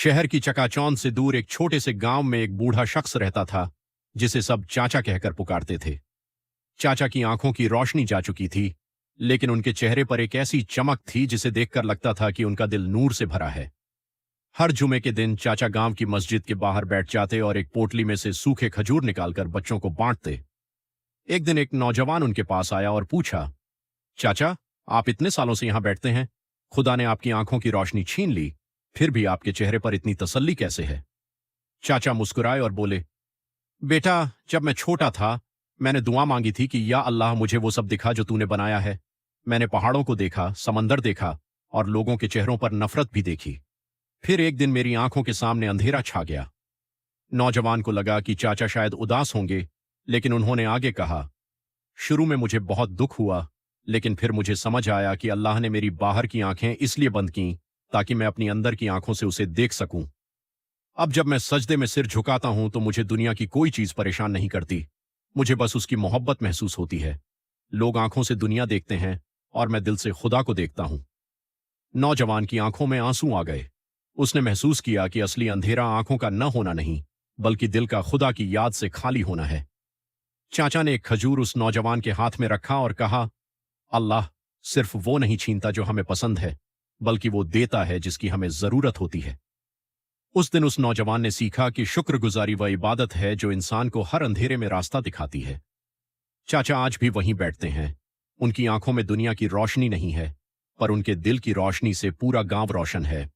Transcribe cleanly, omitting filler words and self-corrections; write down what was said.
शहर की चकाचौंध से दूर एक छोटे से गांव में एक बूढ़ा शख्स रहता था, जिसे सब चाचा कहकर पुकारते थे। चाचा की आंखों की रोशनी जा चुकी थी, लेकिन उनके चेहरे पर एक ऐसी चमक थी जिसे देखकर लगता था कि उनका दिल नूर से भरा है। हर जुमे के दिन चाचा गांव की मस्जिद के बाहर बैठ जाते और एक पोटली में से सूखे खजूर निकालकर बच्चों को बांटते। एक दिन एक नौजवान उनके पास आया और पूछा, चाचा, आप इतने सालों से यहां बैठते हैं, खुदा ने आपकी आंखों की रोशनी छीन ली, फिर भी आपके चेहरे पर इतनी तसल्ली कैसे है? चाचा मुस्कुराए और बोले, बेटा, जब मैं छोटा था मैंने दुआ मांगी थी कि या अल्लाह मुझे वो सब दिखा जो तूने बनाया है। मैंने पहाड़ों को देखा, समंदर देखा और लोगों के चेहरों पर नफरत भी देखी। फिर एक दिन मेरी आंखों के सामने अंधेरा छा गया। नौजवान को लगा कि चाचा शायद उदास होंगे, लेकिन उन्होंने आगे कहा, शुरू में मुझे बहुत दुख हुआ, लेकिन फिर मुझे समझ आया कि अल्लाह ने मेरी बाहर की आंखें इसलिए बंद की ताकि मैं अपनी अंदर की आंखों से उसे देख सकूं। अब जब मैं सजदे में सिर झुकाता हूं तो मुझे दुनिया की कोई चीज परेशान नहीं करती, मुझे बस उसकी मोहब्बत महसूस होती है। लोग आंखों से दुनिया देखते हैं और मैं दिल से खुदा को देखता हूं। नौजवान की आंखों में आंसू आ गए। उसने महसूस किया कि असली अंधेरा आंखों का न होना नहीं, बल्कि दिल का खुदा की याद से खाली होना है। चाचा ने एक खजूर उस नौजवान के हाथ में रखा और कहा, अल्लाह सिर्फ वो नहीं छीनता जो हमें पसंद है, बल्कि वो देता है जिसकी हमें जरूरत होती है। उस दिन उस नौजवान ने सीखा कि शुक्रगुजारी वह इबादत है जो इंसान को हर अंधेरे में रास्ता दिखाती है। चाचा आज भी वहीं बैठते हैं। उनकी आंखों में दुनिया की रोशनी नहीं है, पर उनके दिल की रोशनी से पूरा गांव रोशन है।